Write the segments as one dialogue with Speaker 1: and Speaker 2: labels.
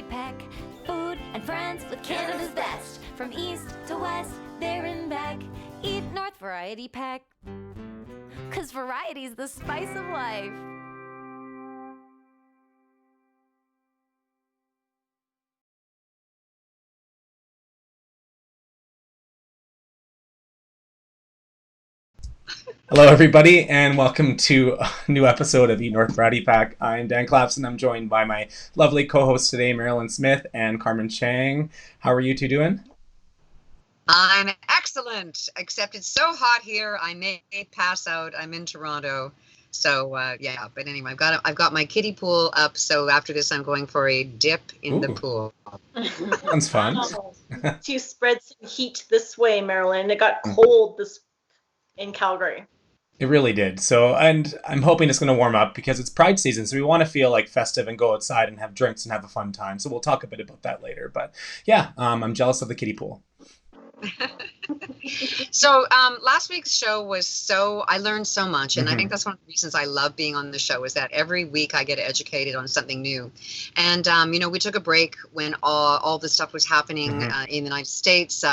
Speaker 1: pack. Food and friends with Canada's best. From east to west, there and back. Eat North Variety Pack. 'Cause variety's the spice of life.
Speaker 2: Hello, everybody, and welcome to a new episode of Eat North Variety Pack. I'm Dan Clapson. I'm joined by my lovely co-hosts today, Mairlyn Smith and Carmen Cheng. How are you two doing?
Speaker 3: I'm excellent, except it's so hot here, I may pass out. I'm in Toronto. So, yeah, but anyway, I've got my kiddie pool up, so after this I'm going for a dip in the pool.
Speaker 2: Sounds fun.
Speaker 4: To spread some heat this way, Mairlyn. It got cold this in Calgary.
Speaker 2: It really did. So, and I'm hoping it's going to warm up because it's Pride season, so we want to feel like festive and go outside and have drinks and have a fun time. So we'll talk a bit about that later. But yeah, I'm jealous of the kiddie pool.
Speaker 3: So last week's show was I learned so much, and I think that's one of the reasons I love being on the show is that every week I get educated on something new. And we took a break when all this stuff was happening in the United States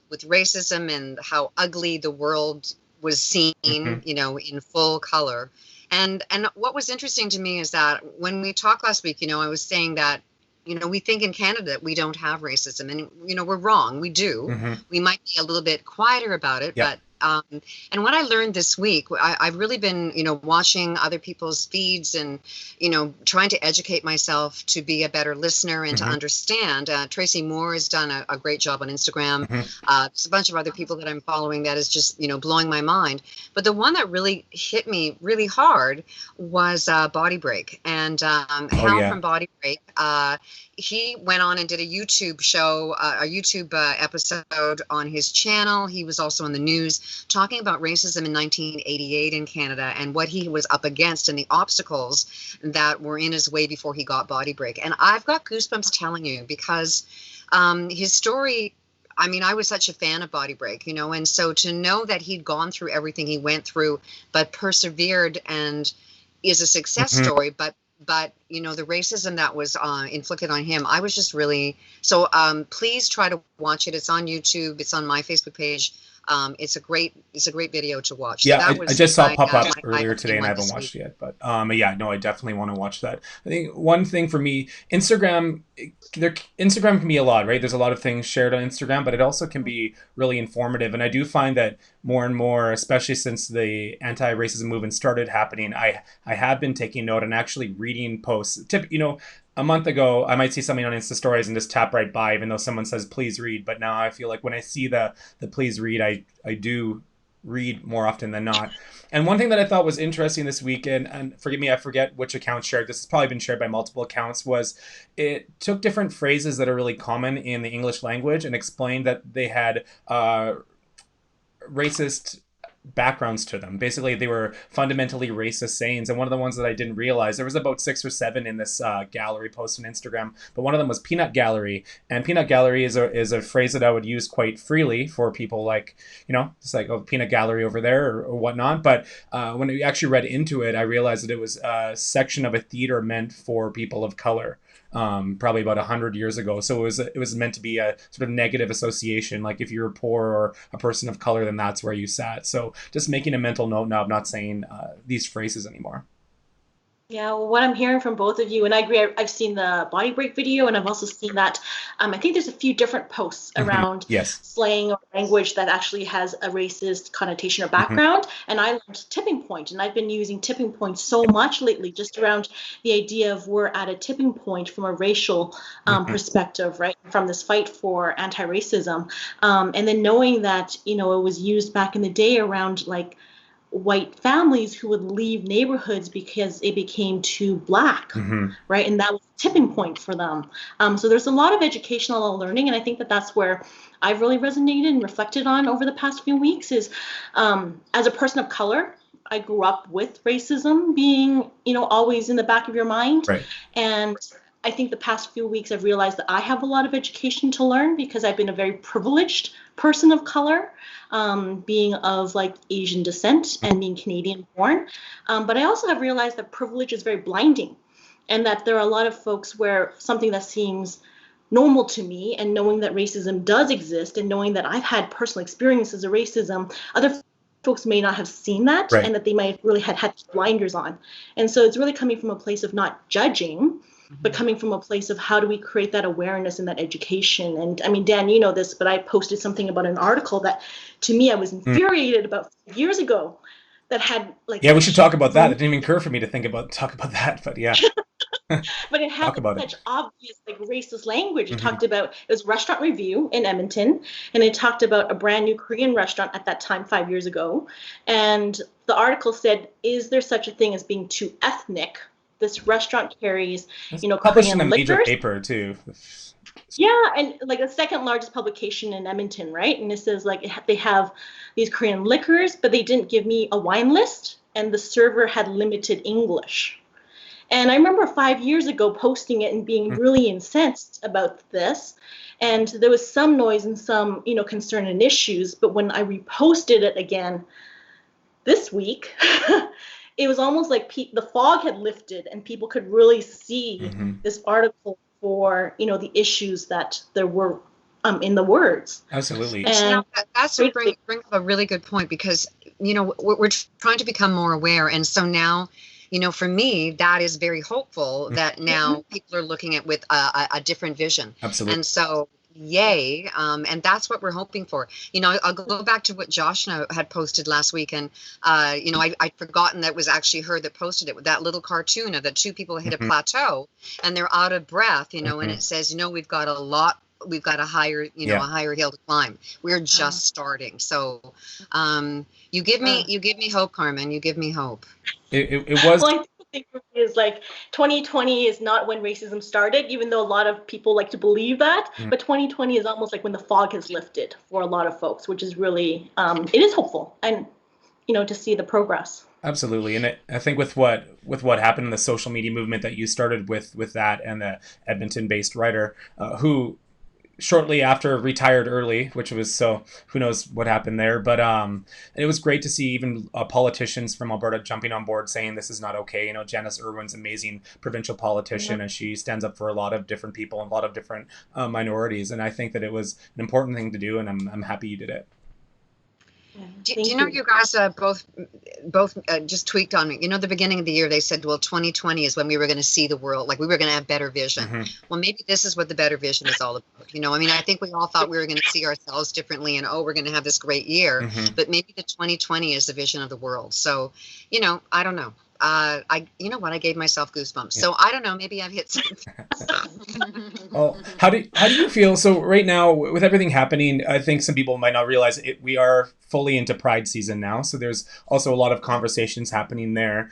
Speaker 3: with racism and how ugly the world was seen, in full color. And what was interesting to me is that when we talked last week, I was saying that we think in Canada that we don't have racism, and we're wrong. We do. We might be a little bit quieter about it, but and what I learned this week, I've really been watching other people's feeds and trying to educate myself to be a better listener and to understand. Tracy Moore has done a great job on Instagram. There's a bunch of other people that I'm following that is just blowing my mind. But the one that really hit me really hard was Body Break, and Hal from Body Break. He went on and did a YouTube show, a YouTube episode on his channel. He was also on the news talking about racism in 1988 in Canada and what he was up against and the obstacles that were in his way before he got Body Break. And I've got goosebumps telling you because his story, I was such a fan of Body Break, and so to know that he'd gone through everything he went through, but persevered and is a success story, but the racism that was inflicted on him, I was just really so please try to watch it. It's on YouTube. It's on my Facebook page. It's a great video to watch.
Speaker 2: Yeah, I just saw it pop up earlier today and I haven't watched it yet. But I definitely want to watch that. I think one thing for me, Instagram can be a lot, right? There's a lot of things shared on Instagram, but it also can be really informative. And I do find that more and more, especially since the anti-racism movement started happening, I have been taking note and actually reading posts. A month ago, I might see something on Insta stories and just tap right by, even though someone says, please read. But now I feel like when I see the please read, I do read more often than not. And one thing that I thought was interesting this weekend, and forgive me, I forget which account shared this, has probably been shared by multiple accounts, was it took different phrases that are really common in the English language and explained that they had racist backgrounds to them. Basically, they were fundamentally racist sayings. And one of the ones that I didn't realize, there was about 6 or 7 in this gallery post on Instagram, but one of them was peanut gallery. And peanut gallery is a phrase that I would use quite freely for people like, just like, oh, peanut gallery over there or whatnot. But when I actually read into it, I realized that it was a section of a theater meant for people of color. Probably about 100 years ago. So it was meant to be a sort of negative association. Like if you were poor or a person of color, then that's where you sat. So just making a mental note now of not saying these phrases anymore.
Speaker 4: Yeah, well, what I'm hearing from both of you, and I agree, I've seen the Body Break video, and I've also seen that, I think there's a few different posts around slang or language that actually has a racist connotation or background, and I learned tipping point, and I've been using tipping point so much lately, just around the idea of we're at a tipping point from a racial perspective, right, from this fight for anti-racism, and then knowing that, it was used back in the day around, like, white families who would leave neighborhoods because it became too black, right? And that was a tipping point for them. So there's a lot of educational learning, and I think that that's where I've really resonated and reflected on over the past few weeks is as a person of color, I grew up with racism being, always in the back of your mind.
Speaker 2: Right.
Speaker 4: And I think the past few weeks I've realized that I have a lot of education to learn because I've been a very privileged person of color, being of like Asian descent and being Canadian born. But I also have realized that privilege is very blinding. and that there are a lot of folks where something that seems normal to me, and knowing that racism does exist, and knowing that I've had personal experiences of racism, other folks may not have seen that,
Speaker 2: right.
Speaker 4: and that they might have really had blinders on. And so it's really coming from a place of not judging, but coming from a place of how do we create that awareness and that education. And I mean, Dan, you know this, but I posted something about an article that to me I was infuriated about years ago that had like...
Speaker 2: Yeah, we should talk about that. It didn't even occur for me to talk about that, but yeah.
Speaker 4: But it had such obvious like racist language. It talked about, it was Restaurant Review in Edmonton, and it talked about a brand new Korean restaurant at that time 5 years ago. And the article said, is there such a thing as being too ethnic? This restaurant carries,
Speaker 2: published in a
Speaker 4: liquors.
Speaker 2: major paper too.
Speaker 4: Yeah, and like the second largest publication in Edmonton, right? And it says like they have these Korean liquors, but they didn't give me a wine list, and the server had limited English. And I remember 5 years ago posting it and being really incensed about this. And there was some noise and some, concern and issues. But when I reposted it again this week, it was almost like the fog had lifted and people could really see this article for, the issues that there were in the words.
Speaker 2: Absolutely.
Speaker 3: And that's bring up a really good point, because, we're trying to become more aware. And so now, for me, that is very hopeful that now people are looking at with a different vision.
Speaker 2: Absolutely.
Speaker 3: And so, yay. And that's what we're hoping for. I'll go back to what Josh had posted last week. And, I'd forgotten that it was actually her that posted it with that little cartoon of the two people hit a plateau and they're out of breath, and it says, we've got a higher, a higher hill to climb. We're just starting. So, you give me hope, Carmen. You give me hope.
Speaker 2: It was.
Speaker 4: Well, I think for me is like 2020 is not when racism started, even though a lot of people like to believe that. But 2020 is almost like when the fog has lifted for a lot of folks, which is really, it is hopeful, and to see the progress.
Speaker 2: Absolutely, and I think with what happened in the social media movement that you started with that, and the Edmonton-based writer who shortly after retired early, which was, so who knows what happened there. But it was great to see even politicians from Alberta jumping on board saying this is not okay. Janice Irwin's amazing provincial politician, and she stands up for a lot of different people and a lot of different minorities. And I think that it was an important thing to do, and I'm happy you did it.
Speaker 3: Do you guys both just tweaked on me? The beginning of the year, they said, well, 2020 is when we were going to see the world, like we were going to have better vision. Well, maybe this is what the better vision is all about. I think we all thought we were going to see ourselves differently and, we're going to have this great year. But maybe the 2020 is the vision of the world. So, I don't know. I gave myself goosebumps. So I don't know, maybe I've hit something.
Speaker 2: Well, how do you feel? So right now, with everything happening, I think some people might not realize it. We are fully into Pride season now, so there's also a lot of conversations happening there.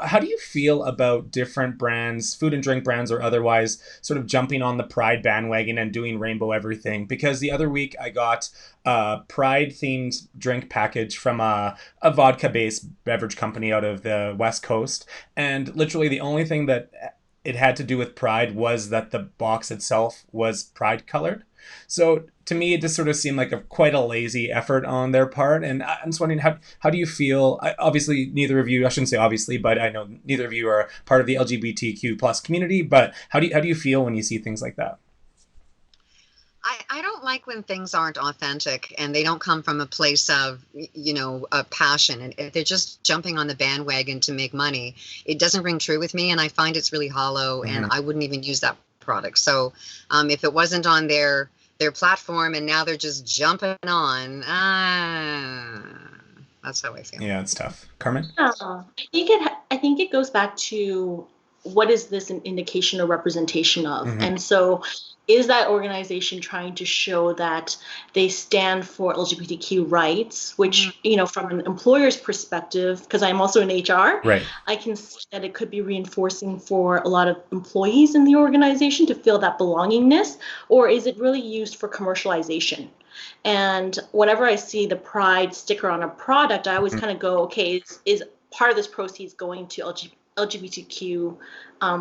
Speaker 2: How do you feel about different brands, food and drink brands or otherwise, sort of jumping on the Pride bandwagon and doing rainbow everything? Because the other week I got a Pride-themed drink package from a vodka-based beverage company out of the West Coast, and literally the only thing that it had to do with Pride was that the box itself was Pride colored. So to me, it just sort of seemed like quite a lazy effort on their part. And I'm just wondering, how do you feel? Obviously, neither of you, I shouldn't say obviously, but I know neither of you are part of the LGBTQ plus community. But how do you feel when you see things like that?
Speaker 3: I don't like when things aren't authentic and they don't come from a place of, a passion. And if they're just jumping on the bandwagon to make money, it doesn't ring true with me. And I find it's really hollow, and I wouldn't even use that product. So if it wasn't on their platform and now they're just jumping on, that's how I feel.
Speaker 2: Yeah, it's tough. Carmen?
Speaker 4: I think it goes back to, what is this an indication or representation of? And so is that organization trying to show that they stand for LGBTQ rights, which, from an employer's perspective, because I'm also in HR,
Speaker 2: right, I
Speaker 4: can see that it could be reinforcing for a lot of employees in the organization to feel that belongingness, or is it really used for commercialization? And whenever I see the Pride sticker on a product, I always kind of go, okay, is part of this proceeds going to LGBTQ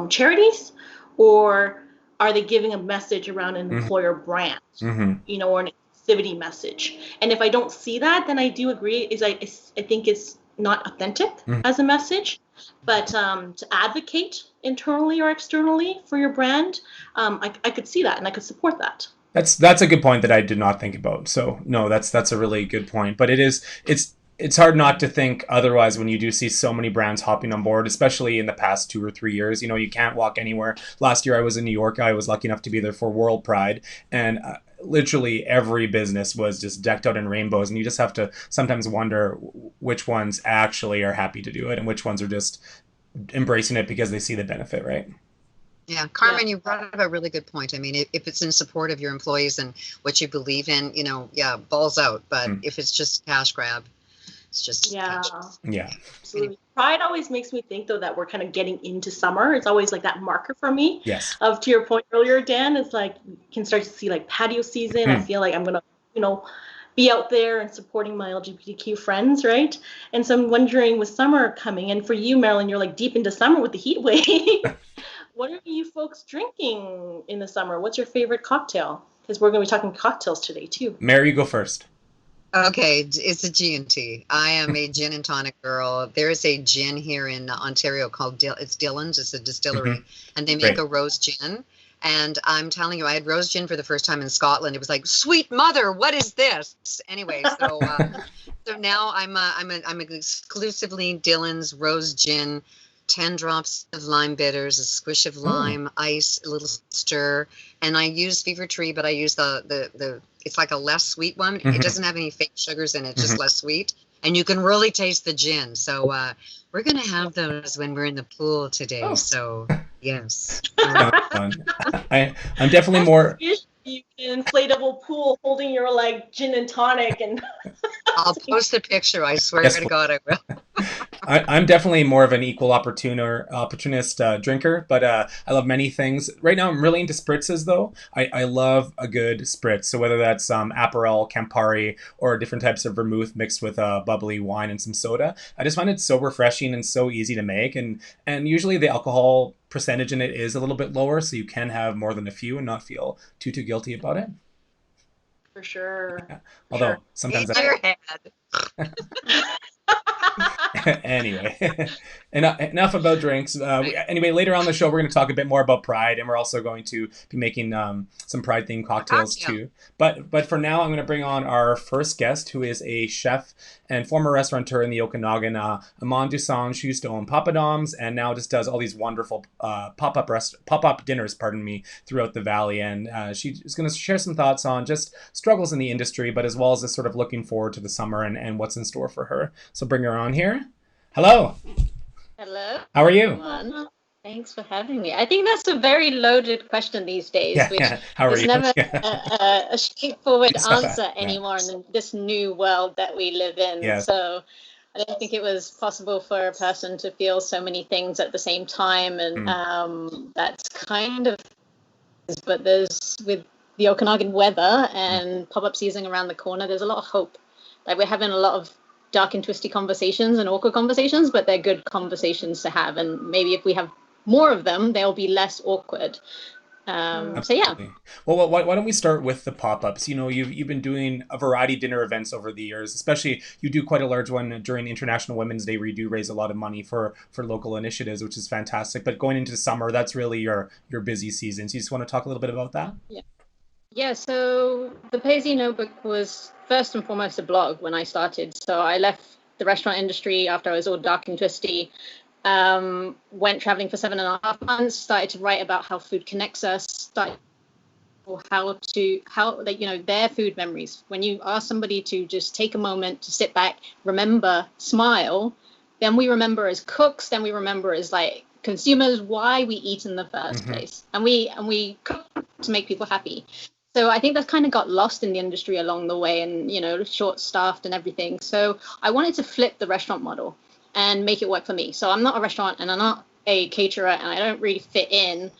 Speaker 4: charities, or are they giving a message around an employer brand, or an inclusivity message? And if I don't see that, then I do agree. I think it's not authentic as a message. But to advocate internally or externally for your brand, I could see that and I could support that.
Speaker 2: That's a good point that I did not think about. So no, that's a really good point. But it's hard not to think otherwise when you do see so many brands hopping on board, especially in the past 2 or 3 years. You know, you can't walk anywhere. Last year I was in New York. I was lucky enough to be there for World Pride, and literally every business was just decked out in rainbows, and you just have to sometimes wonder which ones actually are happy to do it and which ones are just embracing it because they see the benefit, right?
Speaker 3: Yeah, Carmen, you brought up a really good point. I mean, if it's in support of your employees and what you believe in, you know, balls out. But if it's just cash grab, it's just cash.
Speaker 2: Yeah.
Speaker 4: Absolutely. Pride always makes me think, though, that we're kind of getting into summer. It's always like that marker for me.
Speaker 2: Yes.
Speaker 4: To your point earlier, Dan, it's like you can start to see like patio season. I feel like I'm gonna, be out there and supporting my LGBTQ friends, right? And so I'm wondering, with summer coming, and for you, Mairlyn, you're like deep into summer with the heat wave. What are you folks drinking in the summer? What's your favorite cocktail? Because we're going to be talking cocktails today, too.
Speaker 2: Mary, you go first.
Speaker 3: Okay, it's a G&T. I am a gin and tonic girl. There is a gin here in Ontario called it's Dillon's. It's a distillery, and they make a rose gin. And I'm telling you, I had rose gin for the first time in Scotland. It was like, sweet mother, what is this? Anyway, so now I'm exclusively Dillon's rose gin. 10 drops of lime bitters, a squish of lime, ice, a little stir, and I use Fever Tree, but I use the it's like a less sweet one. It doesn't have any fake sugars in it, just less sweet, and you can really taste the gin. So we're gonna have those when we're in the pool today. So yes,
Speaker 2: I'm definitely more.
Speaker 4: An inflatable pool holding your like gin and tonic, and
Speaker 3: I'll post a picture. I swear to God, I will.
Speaker 2: I'm definitely more of an equal opportunist drinker, but I love many things. Right now, I'm really into spritzes, though. I love a good spritz. So whether that's Aperol, Campari, or different types of vermouth mixed with bubbly wine and some soda, I just find it so refreshing and so easy to make. And usually the alcohol percentage in it is a little bit lower, so you can have more than a few and not feel too guilty about it.
Speaker 4: For sure.
Speaker 2: Yeah. Although sometimes
Speaker 3: your head.
Speaker 2: Anyway, enough about drinks. Anyway, later on the show, we're going to talk a bit more about Pride, and we're also going to be making some Pride-themed cocktails too. But for now, I'm going to bring on our first guest, who is a chef and former restaurateur in the Okanagan, Aman Dosanj, who used to own Papadom's and now just does all these wonderful pop-up dinners, throughout the valley. And she's going to share some thoughts on just struggles in the industry, but as well as just sort of looking forward to the summer and what's in store for her. So bring her on here. Hello.
Speaker 5: Hello.
Speaker 2: How are you?
Speaker 5: Everyone. Thanks for having me. I think that's a very loaded question these days, which
Speaker 2: How are
Speaker 5: is
Speaker 2: you?
Speaker 5: never a straightforward answer anymore in this new world that we live in.
Speaker 2: Yes.
Speaker 5: So I don't think it was possible for a person to feel so many things at the same time. And that's kind of, but there's, with the Okanagan weather and pop-up season around the corner, there's a lot of hope. Like, we're having a lot of dark and twisty conversations and awkward conversations, but they're good conversations to have. And maybe if we have more of them, they'll be less awkward. So yeah.
Speaker 2: Well, why don't we start with the pop-ups? You know, you've been doing a variety of dinner events over the years. Especially, you do quite a large one during International Women's Day, where you do raise a lot of money for local initiatives, which is fantastic. But going into summer, that's really your busy season. So you just want to talk a little bit about that?
Speaker 5: Yeah. So the Paisley Notebook was first and foremost a blog when I started. So I left the restaurant industry after I was all dark and twisty. Went traveling for 7.5 months, started to write about how food connects us, started how their food memories. When you ask somebody to just take a moment to sit back, remember, smile, then we remember as cooks, then we remember as like consumers why we eat in the first place. And we cook to make people happy. So I think that kind of got lost in the industry along the way, and short-staffed and everything. So I wanted to flip the restaurant model and make it work for me. So I'm not a restaurant and I'm not a caterer and I don't really fit in.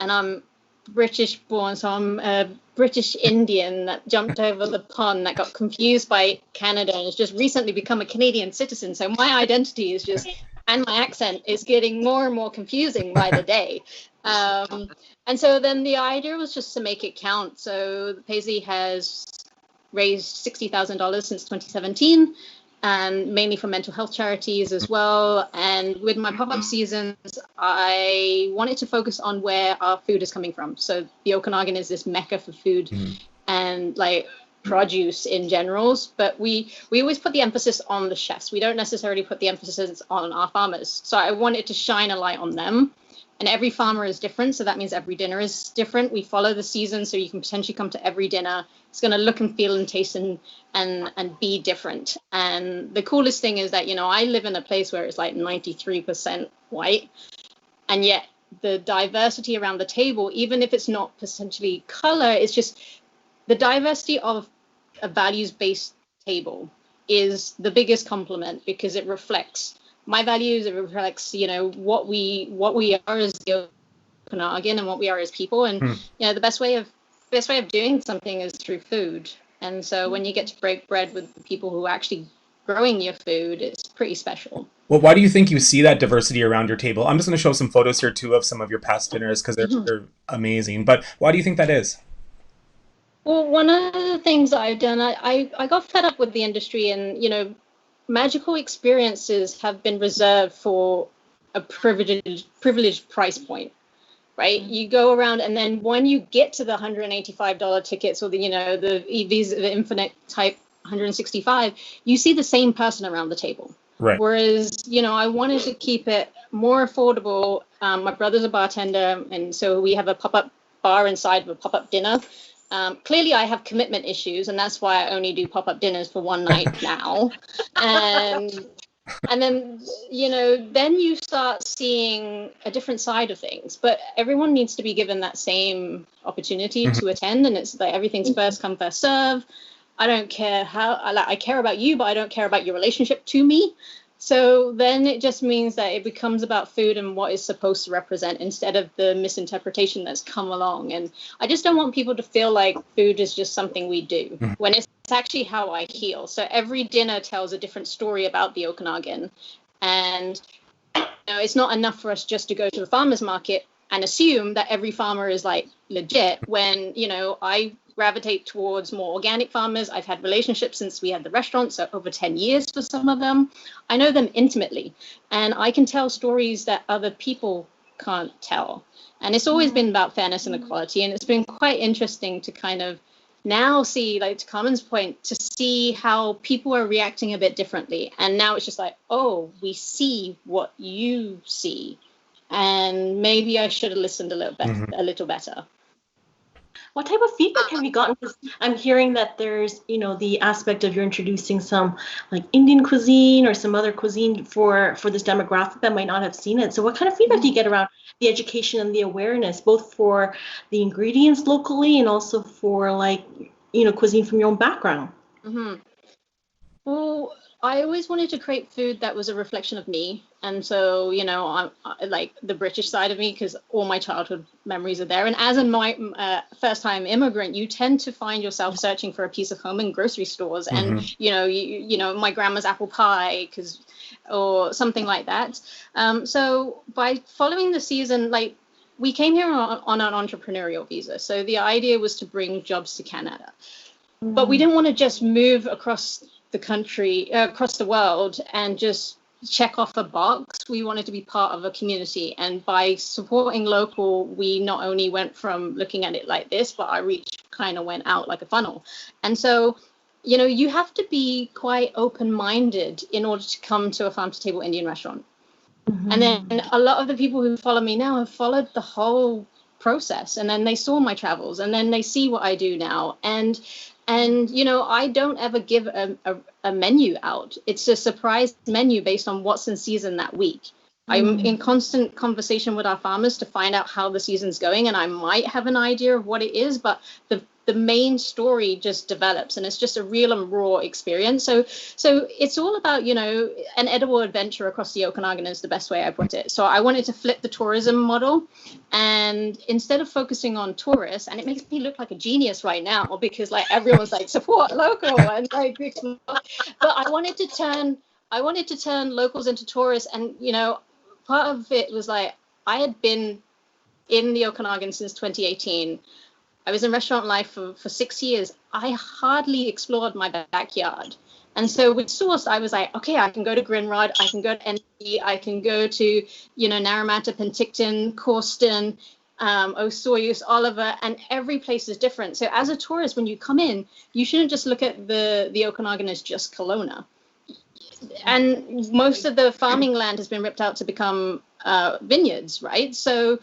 Speaker 5: And I'm British born, so I'm a British Indian that jumped over the pond, that got confused by Canada and has just recently become a Canadian citizen. So my identity is just, and my accent is getting more and more confusing by the day. And so then the idea was just to make it count. So Paisley has raised $60,000 since 2017. and mainly for mental health charities as well. And with my pop-up seasons, I wanted to focus on where our food is coming from. So the Okanagan is this mecca for food and like produce in generals, but we always put the emphasis on the chefs. We don't necessarily put the emphasis on our farmers. So I wanted to shine a light on them. And every farmer is different, so that means every dinner is different. We follow the season, so you can potentially come to every dinner. It's going to look and feel and taste and be different. And the coolest thing is that, you know, I live in a place where it's like 93% white, and yet the diversity around the table, even if it's not potentially color, it's just the diversity of a values-based table is the biggest compliment, because it reflects my values, it reflects, you know, what we are as the Okanagan and what we are as people. And you know, the best way of doing something is through food. And so when you get to break bread with the people who are actually growing your food, it's pretty special.
Speaker 2: Well, why do you think you see that diversity around your table? I'm just going to show some photos here too of some of your past dinners, because they're amazing. But why do you think that is?
Speaker 5: Well, one of the things that I've done, I got fed up with the industry, and, you know, magical experiences have been reserved for a privileged price point, right? You go around, and then when you get to the $185 tickets, or the, you know, the infinite type 165, you see the same person around the table.
Speaker 2: Right.
Speaker 5: Whereas, you know, I wanted to keep it more affordable. My brother's a bartender, and so we have a pop-up bar inside of a pop-up dinner. Clearly, I have commitment issues, and that's why I only do pop-up dinners for one night now. And then, you know, then you start seeing a different side of things. But everyone needs to be given that same opportunity to attend, and it's like everything's first come, first serve. I don't care how, I care about you, but I don't care about your relationship to me. So then it just means that it becomes about food and what it's supposed to represent, instead of the misinterpretation that's come along. And I just don't want people to feel like food is just something we do, when it's actually how I heal. So every dinner tells a different story about the Okanagan. And you know, it's not enough for us just to go to the farmer's market and assume that every farmer is like legit, when, you know, I gravitate towards more organic farmers. I've had relationships since we had the restaurant, so over 10 years for some of them. I know them intimately, and I can tell stories that other people can't tell. And it's always been about fairness and equality, and it's been quite interesting to kind of now see, like to Carmen's point, to see how people are reacting a bit differently. And now it's just like, oh, we see what you see, and maybe I should have listened a little better.
Speaker 4: What type of feedback have you gotten? Because I'm hearing that there's, you know, the aspect of you're introducing some like Indian cuisine or some other cuisine for this demographic that might not have seen it. So what kind of feedback do you get around the education and the awareness, both for the ingredients locally and also for, like, you know, cuisine from your own background?
Speaker 5: Well, I always wanted to create food that was a reflection of me. And so, you know, I like the British side of me, because all my childhood memories are there. And as a first-time immigrant, you tend to find yourself searching for a piece of home in grocery stores. And, you know, my grandma's apple pie, or something like that. So by following the season, like, we came here on an entrepreneurial visa. So the idea was to bring jobs to Canada. But we didn't want to just move across the country, across the world, and just check off a box. We wanted to be part of a community, and by supporting local, we not only went from looking at it like this, but our reach kind of went out like a funnel. And so, you know, you have to be quite open-minded in order to come to a farm-to-table Indian restaurant. And then a lot of the people who follow me now have followed the whole process, and then they saw my travels, and then they see what I do now. And, you know, I don't ever give a menu out. It's a surprise menu based on what's in season that week. I'm in constant conversation with our farmers to find out how the season's going, and I might have an idea of what it is, but the main story just develops, and it's just a real and raw experience. So it's all about, you know, an edible adventure across the Okanagan is the best way I put it. So I wanted to flip the tourism model, and instead of focusing on tourists, and it makes me look like a genius right now, because like everyone's like support local, and like, but I wanted to turn locals into tourists. And, you know, part of it was like, I had been in the Okanagan since 2018. I was in restaurant life for 6 years. I hardly explored my backyard. And so with Sourced, I was like, okay, I can go to Grinrod, I can go to NP, I can go to, Naramata, Penticton, Corsten, Osoyoos, Oliver, and every place is different. So as a tourist, when you come in, you shouldn't just look at the Okanagan as just Kelowna. And most of the farming land has been ripped out to become vineyards, right? So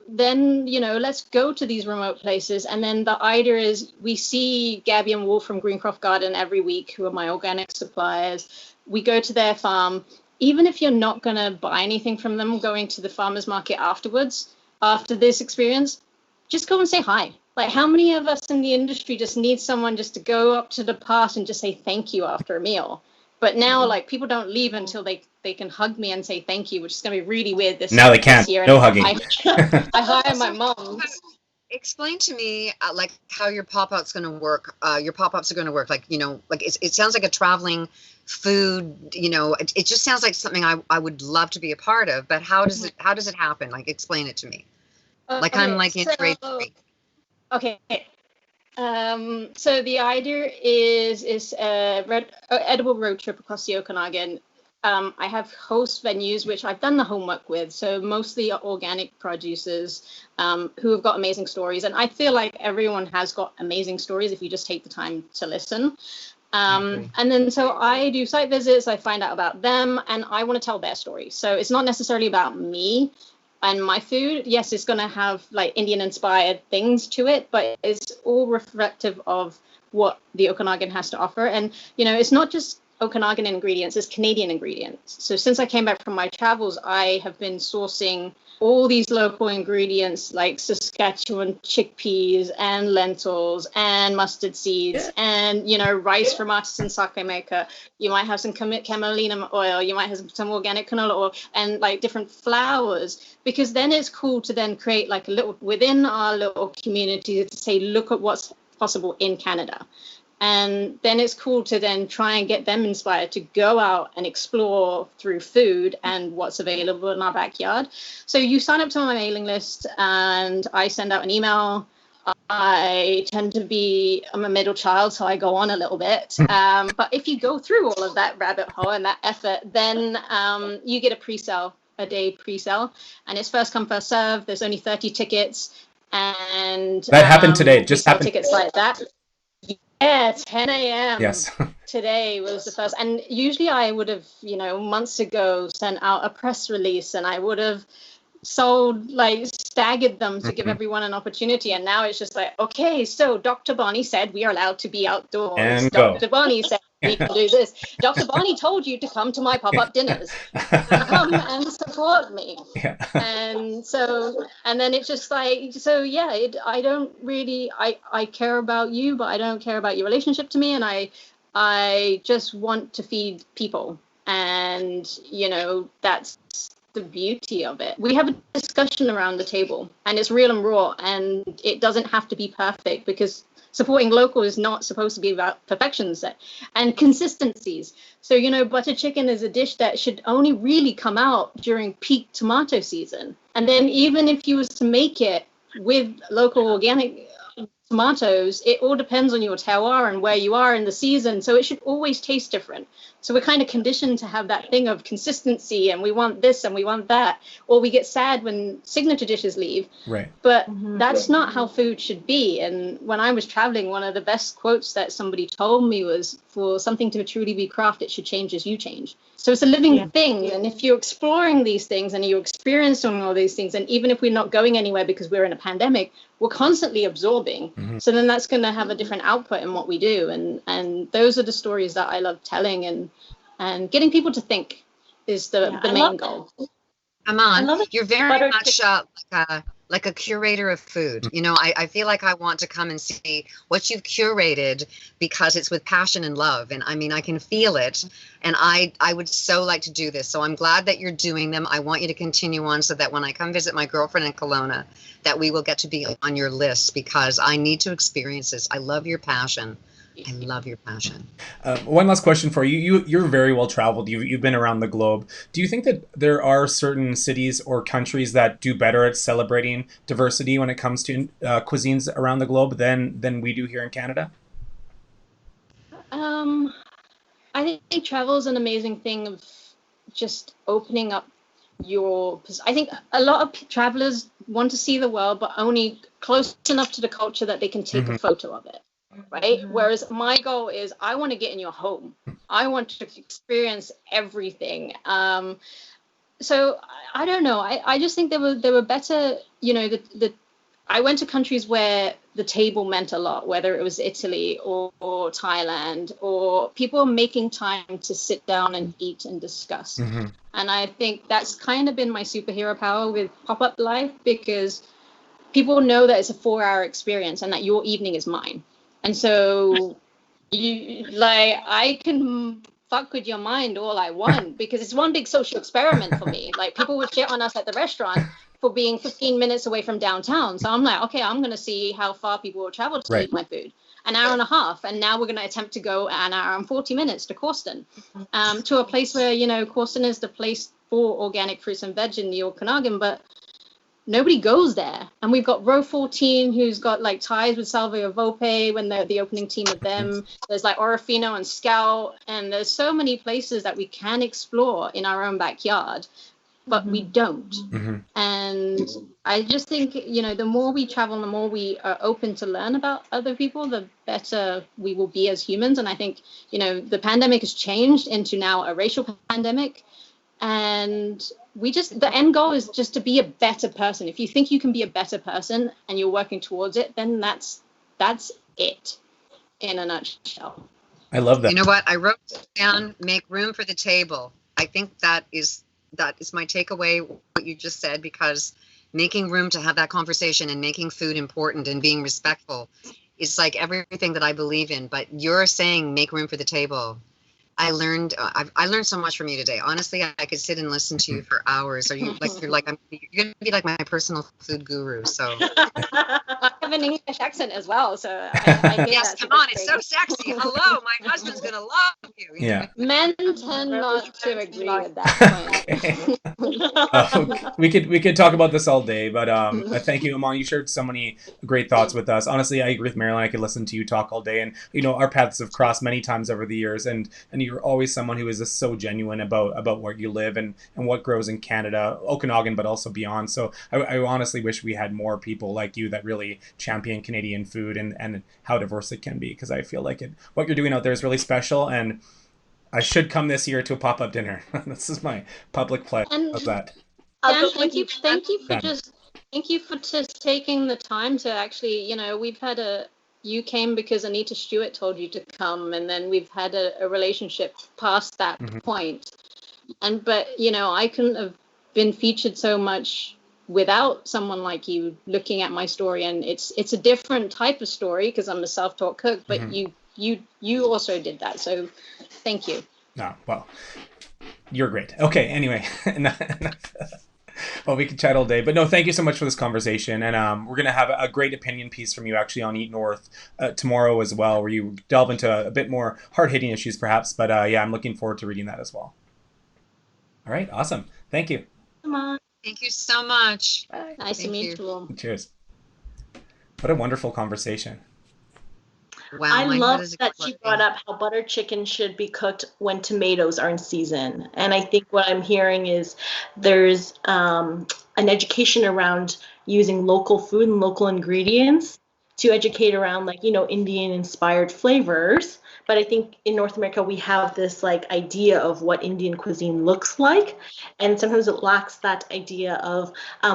Speaker 5: then, let's go to these remote places. And then the idea is we see Gabby and Wolf from Greencroft Garden every week, who are my organic suppliers. We go to their farm. Even if you're not going to buy anything from them, going to the farmer's market afterwards, after this experience, just go and say hi. Like, how many of us in the industry just need someone just to go up to the pass and just say thank you after a meal? But now, like, people don't leave until they can hug me and say thank you, which is going to be really weird this year.
Speaker 2: Now they can't. No hugging.
Speaker 5: I hire my mom.
Speaker 3: Explain to me, like, how your pop-up's going to work. Your pop-ups are going to work. Like, it sounds like a traveling food. It just sounds like something I would love to be a part of. But how does it happen? Like, explain it to me. Like, I'm like in grade 3.
Speaker 5: Okay. So the idea is a edible road trip across the Okanagan. I have host venues, which I've done the homework with. So mostly organic producers who have got amazing stories. And I feel like everyone has got amazing stories if you just take the time to listen. And then so I do site visits, I find out about them, and I want to tell their story. So it's not necessarily about me and my food. Yes, it's going to have like Indian inspired things to it, but it's all reflective of what the Okanagan has to offer. And, it's not just Okanagan ingredients, it's Canadian ingredients. So since I came back from my travels, I have been sourcing all these local ingredients like Saskatchewan chickpeas and lentils and mustard seeds and, rice from artisan sake maker. You might have some camelina oil. You might have some organic canola oil and like different flours, because then it's cool to then create like a little within our little community to say, look at what's possible in Canada. And then it's cool to then try and get them inspired to go out and explore through food and what's available in our backyard. So you sign up to my mailing list and I send out an email. I'm a middle child, so I go on a little bit. But if you go through all of that rabbit hole and that effort, then you get a day pre-sale. And it's first come, first serve. There's only 30 tickets. And
Speaker 2: that happened today. Just happened.
Speaker 5: Tickets like that. Yeah, 10 a.m.
Speaker 2: Yes.
Speaker 5: Today was the first. And usually I would have, months ago sent out a press release and I would have staggered them to give everyone an opportunity. And now it's just like, okay, so Dr. Bonnie said we are allowed to be outdoors.
Speaker 2: And
Speaker 5: Dr. Bonnie said we can do this. Dr. Bonnie told you to come to my pop-up dinners. Come and support me.
Speaker 2: Yeah.
Speaker 5: And then it's just like, I don't really, I care about you, but I don't care about your relationship to me. And I just want to feed people. And, that's the beauty of it. We have a discussion around the table and it's real and raw, and it doesn't have to be perfect, because supporting local is not supposed to be about perfections and consistencies. So, butter chicken is a dish that should only really come out during peak tomato season. And then even if you was to make it with local organic tomatoes, it all depends on your terroir and where you are in the season. So it should always taste different. So we're kind of conditioned to have that thing of consistency, and we want this and we want that, or we get sad when signature dishes leave.
Speaker 2: Right.
Speaker 5: But that's not how food should be. And when I was traveling, one of the best quotes that somebody told me was, for something to truly be craft, it should change as you change. So it's a living thing. And if you're exploring these things and you're experiencing all these things, and even if we're not going anywhere because we're in a pandemic, we're constantly absorbing. So then that's going to have a different output in what we do. And those are the stories that I love telling, and getting people to think is the main goal.
Speaker 3: Aman, you're very much like a curator of food. I feel like I want to come and see what you've curated, because it's with passion and love. And I mean, I can feel it. And I would so like to do this. So I'm glad that you're doing them. I want you to continue on, so that when I come visit my girlfriend in Kelowna, that we will get to be on your list, because I need to experience this. I love your passion. I love your passion.
Speaker 2: One last question for you. You're very well traveled. You've been around the globe. Do you think that there are certain cities or countries that do better at celebrating diversity when it comes to cuisines around the globe than we do here in Canada?
Speaker 5: I think travel is an amazing thing of just opening up I think a lot of travelers want to see the world, but only close enough to the culture that they can take a photo of it, right? Whereas my goal is I want to get in your home. I want to experience everything. So I don't know. I just think there were better, I went to countries where the table meant a lot, whether it was Italy or Thailand, or people making time to sit down and eat and discuss. And I think that's kind of been my superhero power with Pop-Up Life, because people know that it's a 4-hour experience and that your evening is mine. And so I can fuck with your mind all I want, because it's one big social experiment for me. Like, people would shit on us at the restaurant for being 15 minutes away from downtown. So I'm like, okay, I'm going to see how far people will travel to eat my food. An hour and a half. And now we're going to attempt to go an hour and 40 minutes to Corsten, to a place where, Corsten is the place for organic fruits and veg in the Okanagan, but nobody goes there. And we've got Row 14, who's got like ties with Salvio Volpe when they're the opening team of them. There's like Orofino and Scout. And there's so many places that we can explore in our own backyard, but we don't. And I just think, the more we travel, the more we are open to learn about other people, the better we will be as humans. And I think, the pandemic has changed into now a racial pandemic. And the end goal is just to be a better person. If you think you can be a better person and you're working towards it, then that's it in a nutshell.
Speaker 2: I love that.
Speaker 3: You know what? I wrote down, make room for the table. I think that is my takeaway, what you just said, because making room to have that conversation and making food important and being respectful is like everything that I believe in. But you're saying make room for the table. I learned so much from you today. Honestly, I could sit and listen to you for hours. You're gonna be like my personal food guru. So
Speaker 5: I have an English accent as well. So I
Speaker 3: yes, come on, it's so sexy. Hello, my husband's gonna love you.
Speaker 2: Yeah.
Speaker 5: Men tend not to agree with that point.
Speaker 2: We could talk about this all day, but thank you, Aman. You shared so many great thoughts with us. Honestly, I agree with Mairlyn. I could listen to you talk all day, and our paths have crossed many times over the years, and you're always someone who is just so genuine about where you live and what grows in Canada, Okanagan, but also beyond. So I honestly wish we had more people like you that really champion Canadian food and how diverse it can be, because I feel like what you're doing out there is really special, and I should come this year to a pop-up dinner. This is my public pledge of that.
Speaker 5: Dan, thank you for just taking the time to actually, we've had you came because Anita Stewart told you to come, and then we've had a relationship past that point. But I couldn't have been featured so much without someone like you looking at my story, and it's a different type of story because I'm a self-taught cook, but you also did that, so thank you.
Speaker 2: No, well, you're great. Okay, anyway. Well, we could chat all day, but no, thank you so much for this conversation. And we're going to have a great opinion piece from you actually on Eat North tomorrow as well, where you delve into a bit more hard-hitting issues perhaps. But yeah, I'm looking forward to reading that as well. All right, awesome. Thank you.
Speaker 4: Come on.
Speaker 3: Thank you so much.
Speaker 5: Bye. Nice to meet you.
Speaker 2: Cheers. What a wonderful conversation.
Speaker 3: Wow,
Speaker 4: I love that she brought up how butter chicken should be cooked when tomatoes are in season. And I think what I'm hearing is there's an education around using local food and local ingredients to educate around, like, Indian inspired flavors. But I think in North America, we have this idea of what Indian cuisine looks like. And sometimes it lacks that idea of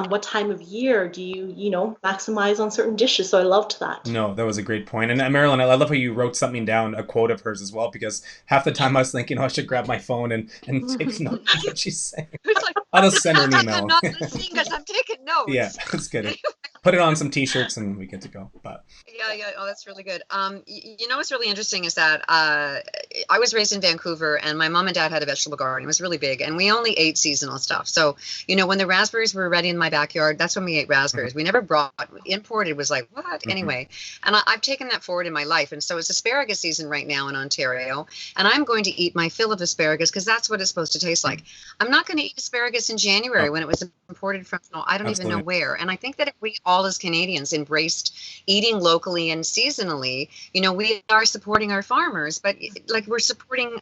Speaker 4: what time of year do you, maximize on certain dishes. So I loved that.
Speaker 2: No, that was a great point. And Mairlyn, I love how you wrote something down, a quote of hers as well, because half the time I was thinking, I should grab my phone and take notes of what she's saying. I'll just send her an email.
Speaker 3: I'm not listening because I'm taking notes.
Speaker 2: Yeah, that's good. Put it on some t-shirts and we get to go. But
Speaker 3: yeah. Oh, that's really good. What's really interesting is that I was raised in Vancouver, and my mom and dad had a vegetable garden. It was really big, and we only ate seasonal stuff. So, when the raspberries were ready in my backyard, that's when we ate raspberries. We never imported. Was like, what? Anyway, and I've taken that forward in my life. And so it's asparagus season right now in Ontario, and I'm going to eat my fill of asparagus because that's what it's supposed to taste like. I'm not going to eat asparagus in January when it was imported from, I don't even know where. And I think that if we all as Canadians embraced eating locally and seasonally, we are supporting our farmers, but we're supporting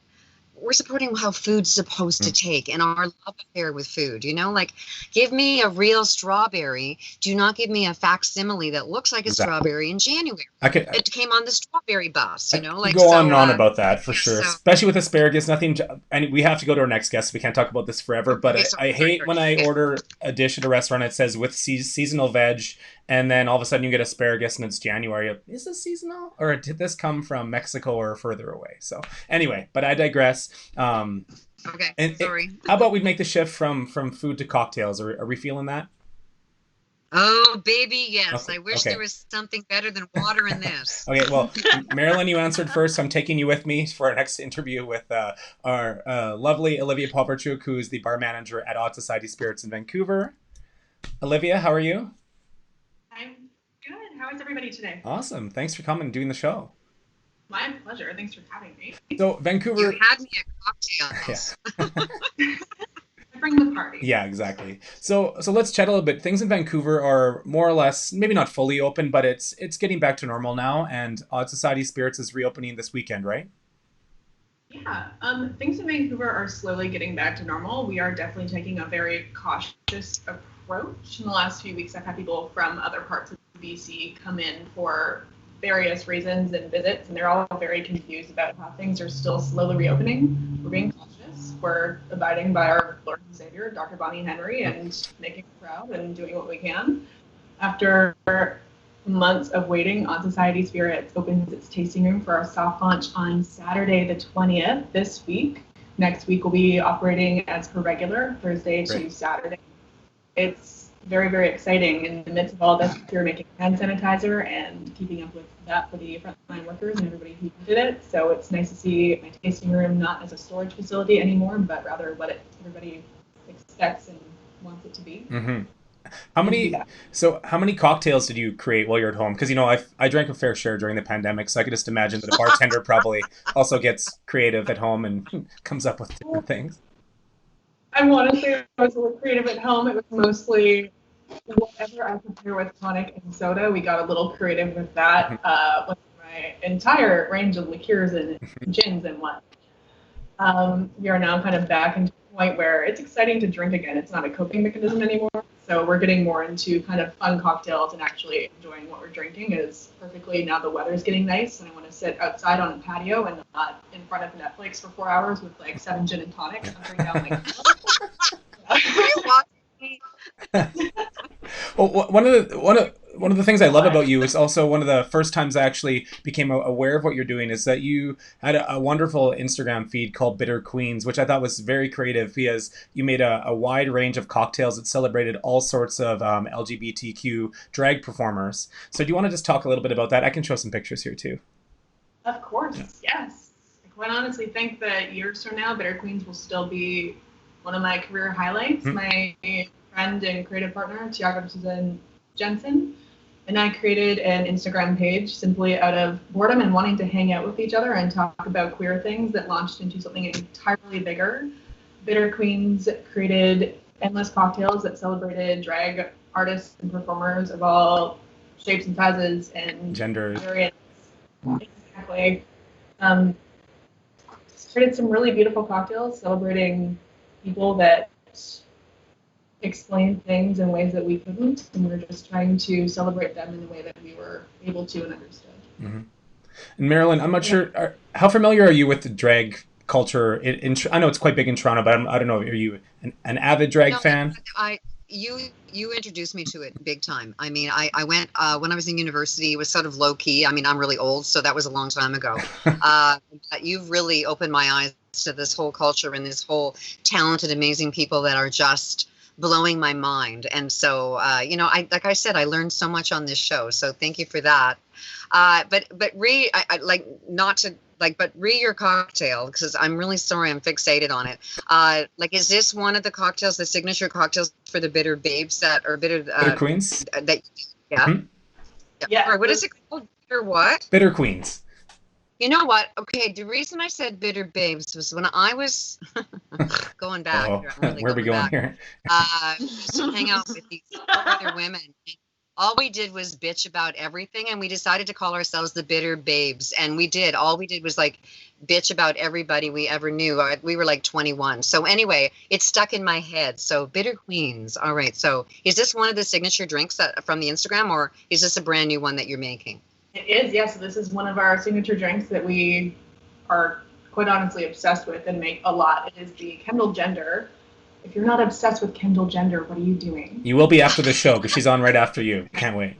Speaker 3: we're supporting how food's supposed to take and our love affair with food, you know, like give me a real strawberry. Do not give me a facsimile that looks like a strawberry in January. It came on the strawberry bus, you know, like
Speaker 2: go on and on about that for sure, especially with asparagus. And we have to go to our next guest. So we can't talk about this forever, but I hate when I order a dish at a restaurant, it says with seasonal veg, and then all of a sudden you get asparagus and it's January. Is this seasonal, or did this come from Mexico or further away? So anyway, but I digress.
Speaker 3: Okay, sorry.
Speaker 2: How about we make the shift from food to cocktails? Are we feeling that?
Speaker 3: Oh, baby, yes. I wish there was something better than water in this.
Speaker 2: Okay, well, Mairlyn, you answered first, so I'm taking you with me for our next interview with our lovely Olivia Povarchook, who is the bar manager at Odd Society Spirits in Vancouver. Olivia, how are you?
Speaker 6: I'm good. How is everybody today?
Speaker 2: Awesome. Thanks for coming and doing the show.
Speaker 6: My pleasure. Thanks for having me.
Speaker 2: So, Vancouver...
Speaker 3: You had me a cocktail.
Speaker 6: Yeah. Bring the party.
Speaker 2: Yeah, exactly. So let's chat a little bit. Things in Vancouver are more or less, maybe not fully open, but it's getting back to normal now, and Odd Society Spirits is reopening this weekend, right?
Speaker 6: Yeah. Things in Vancouver are slowly getting back to normal. We are definitely taking a very cautious approach. In the last few weeks, I've had people from other parts of BC come in for various reasons and visits, and they're all very confused about how things are still slowly reopening. We're being cautious. We're abiding by our Lord and Savior, Dr. Bonnie Henry, and making her proud and doing what we can. After months of waiting, Odd Society Spirits opens its tasting room for our soft launch on Saturday the 20th this week. Next week we'll be operating as per regular, Thursday to Saturday. It's very, very exciting. In the midst of all this, we're making hand sanitizer and keeping up with that for the frontline workers and everybody who did it. So it's nice to see my tasting room not as a storage facility anymore, but rather what everybody expects and wants it to be.
Speaker 2: Mm-hmm. How many cocktails did you create while you're at home? Because, you know, I drank a fair share during the pandemic, so I could just imagine that a bartender probably also gets creative at home and comes up with different things.
Speaker 6: I want to say I was a little creative at home. It was mostly whatever I prepare with tonic and soda. We got a little creative with that, with my entire range of liqueurs and gins and what. We are now kind of back into a point where it's exciting to drink again. It's not a coping mechanism anymore. So we're getting more into kind of fun cocktails and actually enjoying what we're drinking. Is perfectly, now the weather's getting nice and I want to sit outside on a patio and not in front of Netflix for 4 hours with like 7 gin and tonic. I'm down like.
Speaker 2: Well, one of the things I love about you is also one of the first times I actually became aware of what you're doing is that you had a wonderful Instagram feed called Bitter Queens, which I thought was very creative because you made a wide range of cocktails that celebrated all sorts of LGBTQ drag performers. So do you want to just talk a little bit about that? I can show some pictures here too.
Speaker 6: Of course, yes. I quite honestly think that years from now, Bitter Queens will still be one of my career highlights. My friend and creative partner, Tiago Jensen, and I created an Instagram page simply out of boredom and wanting to hang out with each other and talk about queer things that launched into something entirely bigger. Bitter Queens created endless cocktails that celebrated drag artists and performers of all shapes and sizes and
Speaker 2: genders.
Speaker 6: Exactly. Created some really beautiful cocktails celebrating people that explain things in ways that we couldn't, and we're just trying to celebrate them in the way that we were able to and understood.
Speaker 2: Mm-hmm. And Mairlyn, I'm not sure, how familiar are you with the drag culture? I know it's quite big in Toronto, but I don't know, are you an avid drag fan?
Speaker 3: You introduced me to it big time. I mean, I went when I was in university. It was sort of low key. I mean, I'm really old, so that was a long time ago. But you've really opened my eyes to this whole culture and this whole talented, amazing people that are just blowing my mind. And so, like I said, I learned so much on this show. So thank you for that. But re your cocktail, because I'm really sorry I'm fixated on it. Is this one of the cocktails, the signature cocktails for the Bitter Babes that are Bitter
Speaker 2: Queens?
Speaker 3: Yeah. Or what is it called? Bitter what?
Speaker 2: Bitter Queens.
Speaker 3: You know what? Okay, the reason I said Bitter Babes was when I was going back.
Speaker 2: Where are we going here?
Speaker 3: Just to hang out with these other women. all we did was bitch about everything, and we decided to call ourselves the Bitter Babes. And we did. All we did was like bitch about everybody we ever knew. We were like 21. So anyway, it stuck in my head. So Bitter Queens. All right. So is this one of the signature drinks from the Instagram, or is this a brand new one that you're making?
Speaker 6: It is, yes. This is one of our signature drinks that we are quite honestly obsessed with and make a lot. It is the Kendall Gender. If you're not obsessed with Kendall Gender, what are you doing?
Speaker 2: You will be after the show, because she's on right after you. Can't wait.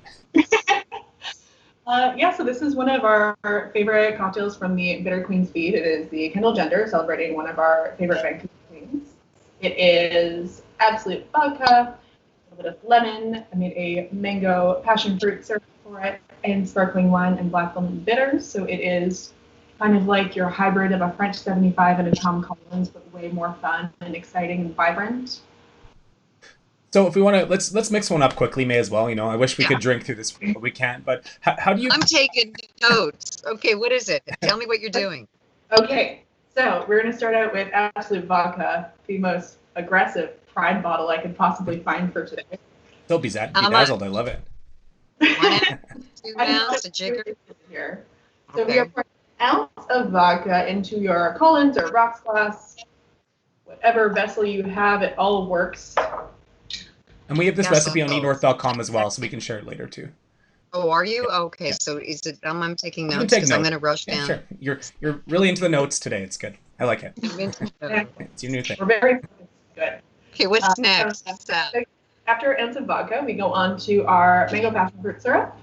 Speaker 6: So this is one of our favorite cocktails from the Bitter Queens feed. It is the Kendall Gender, celebrating one of our favorite Vancouver queens. It is absolute vodka, a little bit of lemon. I made a mango passion fruit syrup for it, and sparkling wine and black lemon bitters. So it is kind of like your hybrid of a French 75 and a Tom Collins, but way more fun and exciting and vibrant.
Speaker 2: So if we want to, let's mix one up quickly, May, as well. You know, I wish we could drink through this, but we can't. But how do you?
Speaker 3: I'm taking notes. Okay, what is it? Tell me what you're doing.
Speaker 6: Okay, so we're going to start out with absolute vodka, the most aggressive Pride bottle I could possibly find for today.
Speaker 2: So bedazzled. I love it.
Speaker 3: 2 ounces of jigger.
Speaker 6: Here. So we are pouring an ounce of vodka into your Collins or rocks glass, whatever vessel you have. It all works.
Speaker 2: And we have this recipe on eatnorth.com as well, so we can share it later too.
Speaker 3: Oh, are you? Okay,
Speaker 2: yeah.
Speaker 3: So is it? I'm taking notes because I'm going to rush down.
Speaker 2: Sure. You're really into the notes today. It's good. I like it. It's your new thing.
Speaker 6: We're very good.
Speaker 3: Okay, what's next?
Speaker 6: After an ounce of vodka, we go on to our mango passion fruit syrup.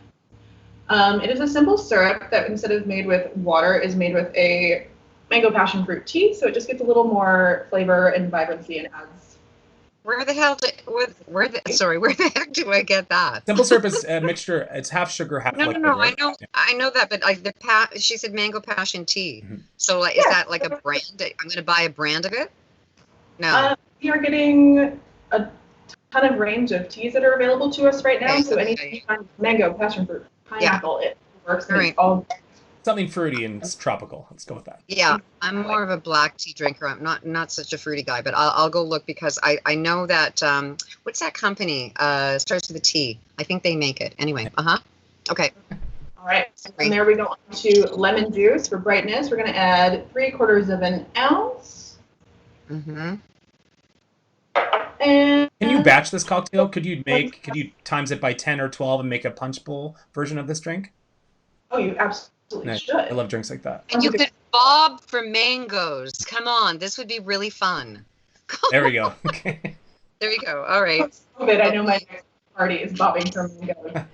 Speaker 6: It is a simple syrup that instead of made with water is made with a mango passion fruit tea, so it just gets a little more flavor and vibrancy and adds.
Speaker 3: Where the heck do I get that?
Speaker 2: Simple syrup is a mixture. It's half sugar, half liquid.
Speaker 3: No.
Speaker 2: Right?
Speaker 3: I know that, but like she said mango passion tea. Mm-hmm. So like, is that like a brand? I'm going to buy a brand of it. No.
Speaker 6: We are getting a ton of range of teas that are available to us right now. Okay, so anything mango, passion fruit, pineapple, it works. Right. All
Speaker 2: something fruity and tropical. Let's go with that.
Speaker 3: Yeah, I'm more of a black tea drinker. I'm not such a fruity guy, but I'll go look because I know that what's that company? Starts with a T. I think they make it. Anyway, Okay.
Speaker 6: All right. And there we go on to lemon juice for brightness. We're going to add 3/4 of an ounce.
Speaker 3: Mm-hmm.
Speaker 6: And
Speaker 2: can you batch this cocktail? Could you times it by 10 or 12 and make a punch bowl version of this drink?
Speaker 6: Oh, you absolutely should.
Speaker 2: I love drinks like that.
Speaker 3: And you could bob for mangoes. Come on, this would be really fun.
Speaker 2: There we go. Okay.
Speaker 3: There you go. All right.
Speaker 6: I know my next party is bobbing for mangoes.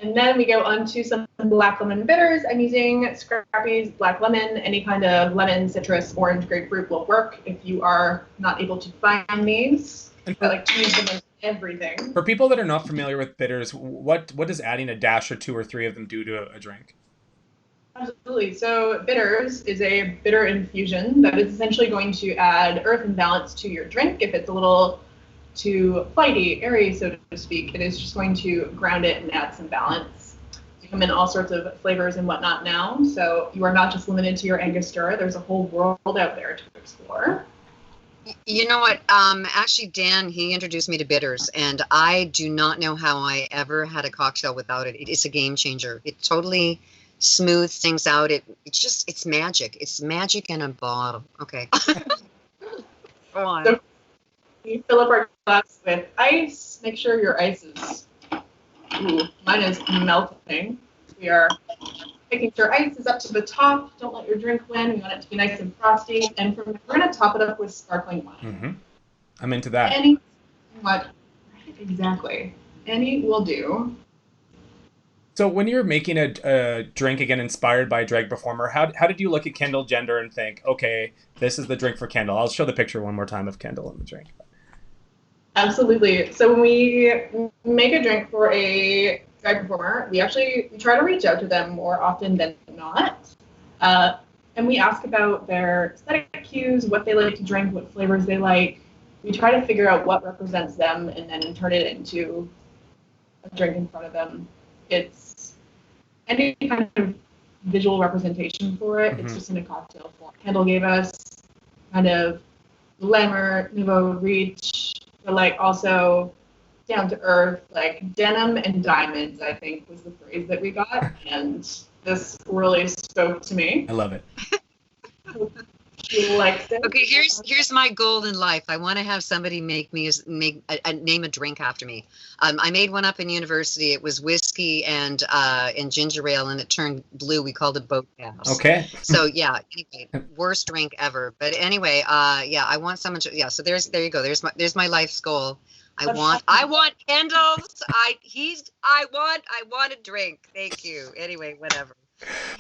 Speaker 6: And then we go on to some black lemon bitters. I'm using Scrappy's black lemon. Any kind of lemon, citrus, orange, grapefruit will work if you are not able to find these. I like to use them in everything.
Speaker 2: For people that are not familiar with bitters, what does adding a dash or 2 or 3 of them do to a drink?
Speaker 6: Absolutely. So bitters is a bitter infusion that is essentially going to add earth and balance to your drink. If it's a little too flighty, airy, so to speak, it is just going to ground it and add some balance. You come in all sorts of flavors and whatnot now, so you are not just limited to your Angostura. There's a whole world out there to explore.
Speaker 3: You know what? Actually, Dan, he introduced me to bitters, and I do not know how I ever had a cocktail without it. It's a game changer. It totally smooths things out. It's magic. It's magic in a bottle. Okay. Go on.
Speaker 6: So you fill up our glass with ice. Make sure your ice is, mine is melting. We are making sure ice is up to the top. Don't let your drink win. We want it to be nice and frosty. And we're going to top it up with sparkling wine.
Speaker 2: Mm-hmm. I'm into that.
Speaker 6: Exactly. Any will do.
Speaker 2: So when you're making a drink, again, inspired by a drag performer, how did you look at Kendall Gender and think, okay, this is the drink for Kendall? I'll show the picture one more time of Kendall in the drink.
Speaker 6: Absolutely. So when we make a drink for a drag performer, we try to reach out to them more often than not. And we ask about their aesthetic cues, what they like to drink, what flavors they like. We try to figure out what represents them and then turn it into a drink in front of them. It's any kind of visual representation for it. Mm-hmm. It's just in a cocktail form. Kendall gave us kind of glamour, nouveau reach, but like also down to earth, like denim and diamonds, I think was the phrase that we got. And this really spoke to me.
Speaker 2: I love it.
Speaker 6: She likes it.
Speaker 3: Okay, here's my goal in life. I want to have somebody name a drink after me. I made one up in university. It was whiskey and ginger ale, and it turned blue. We called it Boathouse.
Speaker 2: Okay.
Speaker 3: So yeah. Anyway, worst drink ever. But anyway, yeah, I want someone to. Yeah. So there you go. There's my life's goal. I want Kendall's. I want a drink. Thank you. Anyway, whatever.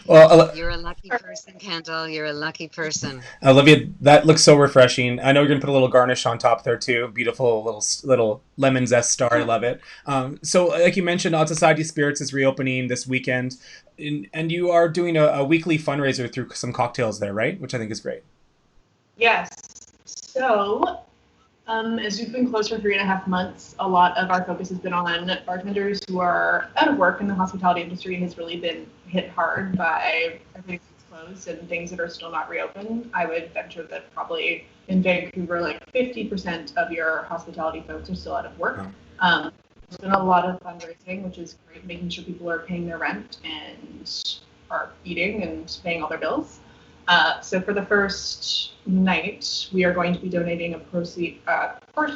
Speaker 2: Well,
Speaker 3: you're a lucky person, Kendall. You're a lucky person.
Speaker 2: Olivia, that looks so refreshing. I know you're gonna put a little garnish on top there too. Beautiful little lemon zest star. I love it. So, like you mentioned, Odd Society Spirits is reopening this weekend, and you are doing a weekly fundraiser through some cocktails there, right? Which I think is great.
Speaker 6: Yes. So, as we've been closed for 3.5 months, a lot of our focus has been on bartenders who are out of work, and the hospitality industry has really been hit hard by everything that's closed and things that are still not reopened. I would venture that probably in Vancouver, like 50% of your hospitality folks are still out of work. There's been a lot of fundraising, which is great, making sure people are paying their rent and are eating and paying all their bills. So for the first night, we are going to be donating first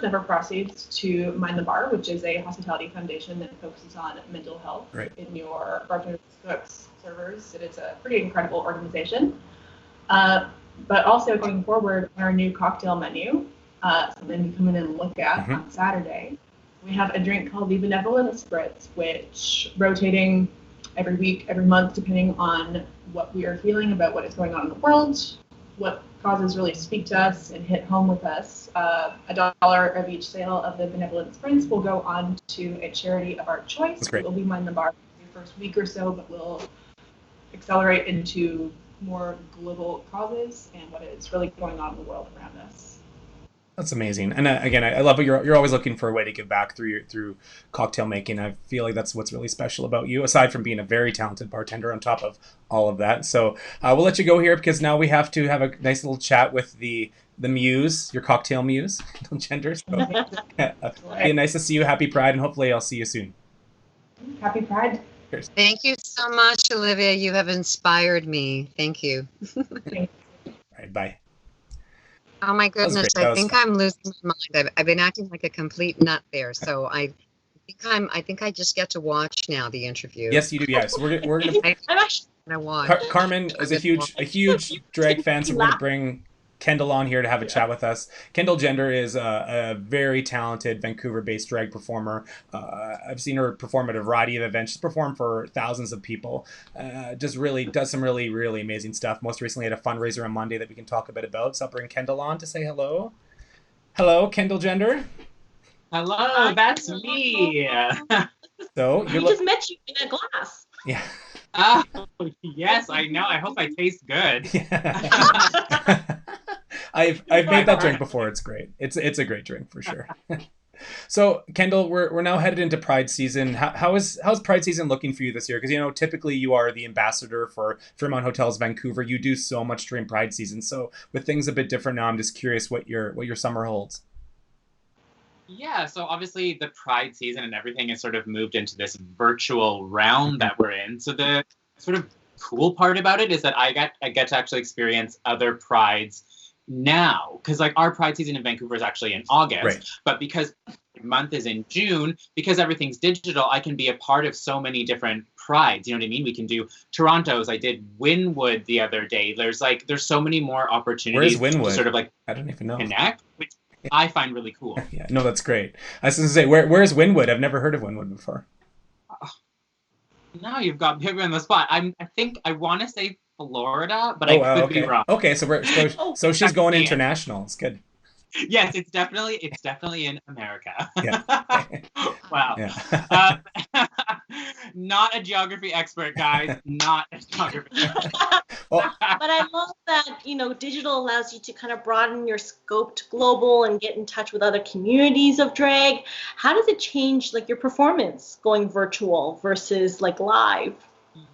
Speaker 6: ever proceeds to Mind the Bar, which is a hospitality foundation that focuses on mental health in your bartenders, cooks, servers. It is a pretty incredible organization. But also going forward on our new cocktail menu, something to come in and look at on Saturday, we have a drink called the Benevolent Spritz, which rotating every week, every month, depending on what we are feeling about what is going on in the world, what causes really speak to us and hit home with us. $1 of each sale of the Benevolent Spritz will go on to a charity of our choice. It will be Mind the Bar for the first week or so, but we'll accelerate into more global causes and what is really going on in the world around us.
Speaker 2: That's amazing. And again, I love it. You're always looking for a way to give back through cocktail making. I feel like that's what's really special about you, aside from being a very talented bartender on top of all of that. So we'll let you go here because now we have to have a nice little chat with the muse, your cocktail muse, Gender. So nice to see you. Happy Pride, and hopefully I'll see you soon.
Speaker 6: Happy Pride.
Speaker 2: Cheers.
Speaker 3: Thank you so much, Olivia. You have inspired me. Thank you.
Speaker 2: All right, bye.
Speaker 3: Oh my goodness! I think I'm losing my mind. I've been acting like a complete nut there. So I think I just get to watch now the interview.
Speaker 2: Yes, you do. Yes, we're gonna.
Speaker 3: I'm actually gonna watch.
Speaker 2: Carmen is a huge drag fan, so we're gonna bring Kendall on here to have a chat with us. Kendall Gender is a very talented Vancouver-based drag performer. I've seen her perform at a variety of events. She's performed for thousands of people. Does some really, really amazing stuff. Most recently at a fundraiser on Monday that we can talk a bit about. So I'll bring Kendall on to say hello. Hello, Kendall Gender.
Speaker 7: Hello, that's me.
Speaker 2: So
Speaker 4: we just met you in a glass.
Speaker 2: Yeah.
Speaker 7: Oh, yes, I know. I hope I taste good.
Speaker 2: Yeah. I've made that drink before. It's great. It's a great drink for sure. So Kendall, we're now headed into Pride season. How's Pride season looking for you this year? Because typically you are the ambassador for Fairmont Hotels Vancouver. You do so much during Pride season. So with things a bit different now, I'm just curious what your summer holds.
Speaker 7: Yeah, so obviously the Pride season and everything has sort of moved into this virtual realm that we're in. So the sort of cool part about it is that I get to actually experience other Prides now, because like our Pride season in Vancouver is actually in August, right. But because the month is in June, because everything's digital, I can be a part of so many different Prides. You know what I mean? We can do Toronto's. I did Wynwood the other day. There's so many more opportunities.
Speaker 2: Where's Wynwood?
Speaker 7: To sort of like
Speaker 2: I don't even know.
Speaker 7: Connect, which I find really cool.
Speaker 2: Yeah, no, that's great. I was going to say, where's Wynwood? I've never heard of Wynwood before.
Speaker 7: Now you've got me on the spot. I think I want to say Florida, but I could be wrong.
Speaker 2: Okay, so she's going international. It's good.
Speaker 7: Yes, it's definitely in America.
Speaker 2: Yeah.
Speaker 7: Wow.
Speaker 2: Yeah.
Speaker 7: Not a geography expert, guys. Not a geography expert.
Speaker 4: But I love that, digital allows you to kind of broaden your scope to global and get in touch with other communities of drag. How does it change like your performance going virtual versus like live?